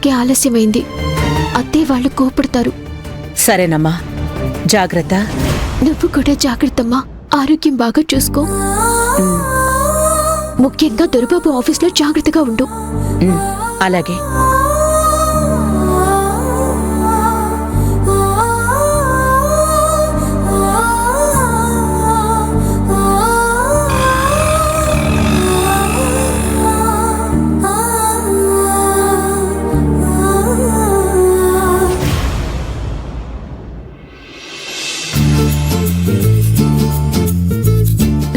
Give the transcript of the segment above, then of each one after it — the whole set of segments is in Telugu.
ఇప్పటికే ఆలస్యమైంది. అత్తయ్య వాళ్ళు కోపడతారు. సరేనమ్మా, జాగ్రత్త. నువ్వు కూడా జాగ్రత్తమ్మా. ఆరోగ్యం బాగా చూసుకో. ముఖ్యంగా దొరబాబు ఆఫీస్లో జాగ్రత్తగా ఉండు. అలాగే.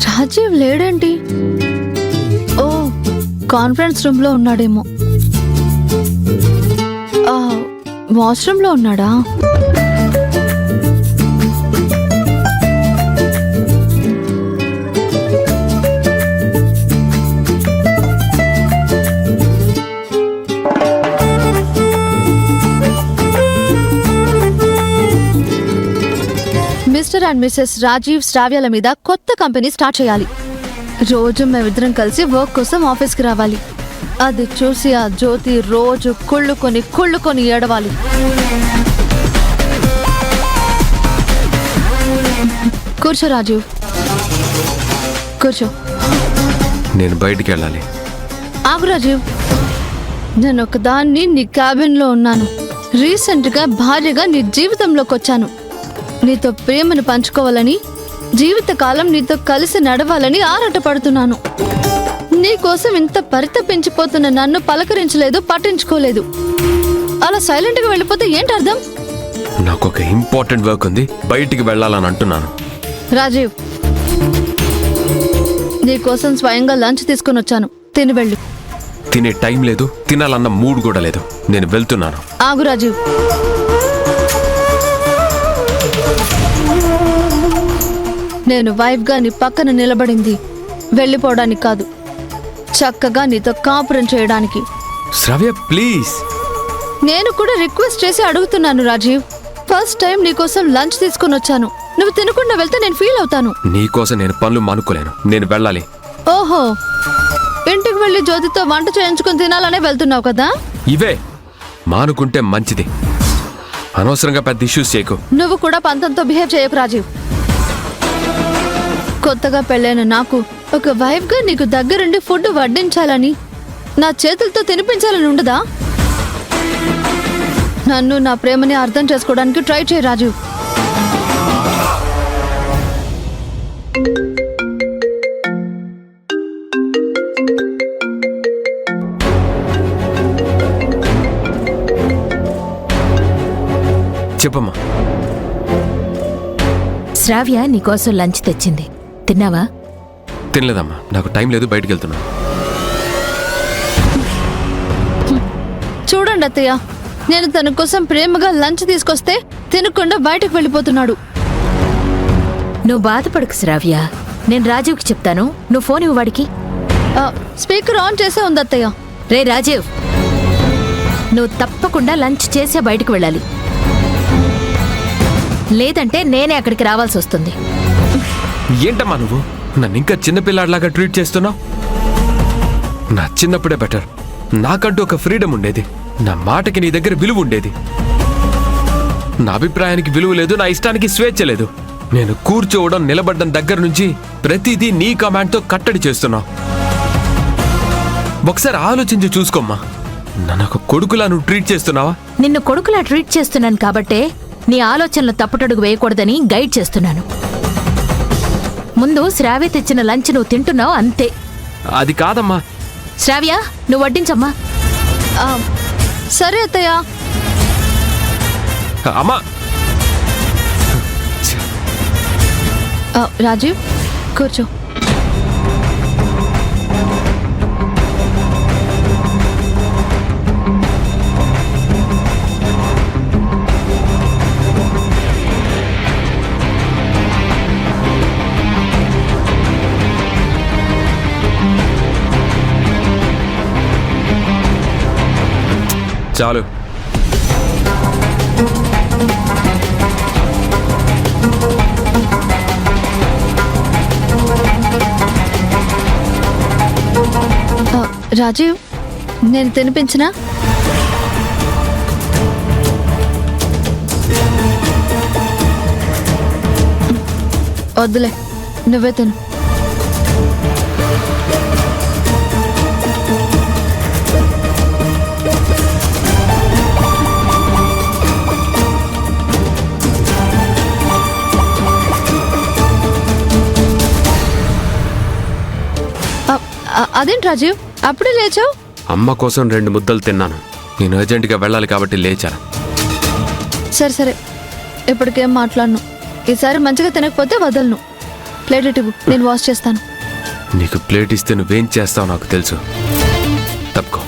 రాజీవ్ లేడేంటి? ఓ, కాన్ఫరెన్స్ రూమ్ లో ఉన్నాడేమో. వాష్రూమ్ లో ఉన్నాడా? మిస్టర్ అండ్ మిసెస్ రాజీవ్ శ్రావ్యాల మీద కొత్త కంపెనీ స్టార్ట్ చేయాలి. రోజు మేమిద్దరం కలిసి వర్క్ కోసం ఆఫీస్కి రావాలి. అది చూసి ఆ జ్యోతి రోజు కుళ్ళుకొని ఏడవాలి. కూర్చో రాజీవ్, కూర్చో. నేను బయటికి వెళ్ళాలి. ఆగు రాజీవ్, నేను ఒకదాన్ని నీ క్యాబిన్లో ఉన్నాను. రీసెంట్గా భార్యగా నీ జీవితంలోకి వచ్చాను. నీతో ప్రేమను పంచుకోవాలని, జీవితకాలం నీతో కలిసి నడవాలని ఆరాటపడుతున్నాను. నీకోసం ఇంత పరితపించిపోతున్న నన్ను పలకరించలేదు, పట్టించుకోలేదు. అలా సైలెంట్గా వెళ్ళిపోతే ఏంటి అర్థం? నాకు ఒక ఇంపార్టెంట్ వర్క్ ఉంది, బయటికి వెళ్ళాలని అంటున్నాను. రాజీవ్, నీకోసం స్వయంగా లంచ్ తీసుకొని వచ్చాను. తిని వెళ్ళు. తినే టైం లేదు, తినాలన్న మూడ్ కూడా లేదు. నేను వెళ్తున్నాను. ఆగు రాజీవ్. నేను వైఫ్గా నీ పక్కన నిలబడింది వెళ్ళిపోవడానికి కాదు, చక్కగా నీతో కాపురం చేయడానికి. శ్రావ్య ప్లీజ్. నేను కూడా రిక్వెస్ట్ చేసి అడుగుతున్నాను రాజీవ్. ఫస్ట్ టైం నీకోసం లంచ్ తీసుకొని వచ్చాను. నువ్వు తినకుండా వెళ్తే నేను ఫీల్ అవుతాను. నీకోసం నేను పనులు మానుకోలేను. నేను వెళ్ళాలి. ఓహో, ఇంటికి వెళ్ళి జ్యోతితో వంట చేయించుకుని తినాలనే వెళ్తున్నావు కదా? ఇవే మానుకుంటే మంచిది. అనవసరంగా పెద్ద ఇష్యూస్ చేయకు. నువ్వు కూడా పంతంతో బిహేవ్ చేయకు రాజీవ్. కొత్తగా పెళ్ళైన నాకు ఒక వైఫ్గా నీకు దగ్గరుండి ఫుడ్ వడ్డించాలని, నా చేతులతో తినిపించాలని ఉండదా? నన్ను, నా ప్రేమని అర్థం చేసుకోవడానికి ట్రై చేయి రాజీవ్. చెప్పమ్మా. శ్రావ్య నీకోసం లంచ్ తెచ్చింది, తిన్నావా? తినలేదమ్మా, నాకు టైం లేదు, బయటికి వెళ్తున్నా. చూడండి అత్తయ్య, నేను తన కోసం ప్రేమగా లంచ్ తీసుకొస్తే తినకుండా బయటకు వెళ్ళిపోతున్నాడు. నువ్వు బాధపడకు శ్రావ్య, నేను రాజీవ్కి చెప్తాను. నువ్వు ఫోన్ ఇవ్వు వాడికి. స్పీకర్ ఆన్ చేసే ఉంది అత్తయ్య. రే రాజీవ్, నువ్వు తప్పకుండా లంచ్ చేసే బయటకు వెళ్ళాలి, లేదంటే నేనే అక్కడికి రావాల్సి వస్తుంది. ఏంటమ్మా నువ్వు నన్ను ఇంకా చిన్నపిల్లాడిలాగా ట్రీట్ చేస్తున్నావు? నా చిన్నప్పుడే బెటర్. నాకంటూ ఒక ఫ్రీడమ్ ఉండేది. నా మాటకి నీ దగ్గర విలువ ఉండేది. నా అభిప్రాయానికి విలువ లేదు, నా ఇష్టానికి స్వేచ్ఛ లేదు. నేను కూర్చోవడం, నిలబడ్డం దగ్గర నుంచి ప్రతిదీ నీ కమాండ్తో కట్టడి చేస్తున్నావు. ఒకసారి ఆలోచించి చూసుకోమ్మా. నన్ను ఒక కొడుకులా నువ్వు ట్రీట్ చేస్తున్నావా? నిన్ను కొడుకులా ట్రీట్ చేస్తున్నాను కాబట్టే నీ ఆలోచనలు తప్పుటడుగు వేయకూడదని గైడ్ చేస్తున్నాను. ముందు శ్రావ్య తెచ్చిన లంచ్ నువ్వు తింటున్నావు, అంతే. అది కాదమ్మా. శ్రావ్య, నువ్వు వడ్డించమ్మా. సరే అత్తయ్య. అమ్మా. రాజీవ్, కూర్చో. చాలు. రాజీవ్, నేను తినిపించినా? వద్దులే, నువ్వే తిను. అదేంటి రాజీవ్, అప్పుడే లేచావు? అమ్మ కోసం 2 ముద్దలు తిన్నాను. నేను అర్జెంటుగా వెళ్ళాలి కాబట్టి లేచాను. సరే సరే, ఇప్పటికేం మాట్లాడను. ఈసారి మంచిగా తినకపోతే వదలను. ప్లేట్ ఇటు ఇవ్వు, నేను వాష్ చేస్తాను. నీకు ప్లేట్ ఇస్తే నువ్వేం చేస్తావు నాకు తెలుసు. తప్పుకో.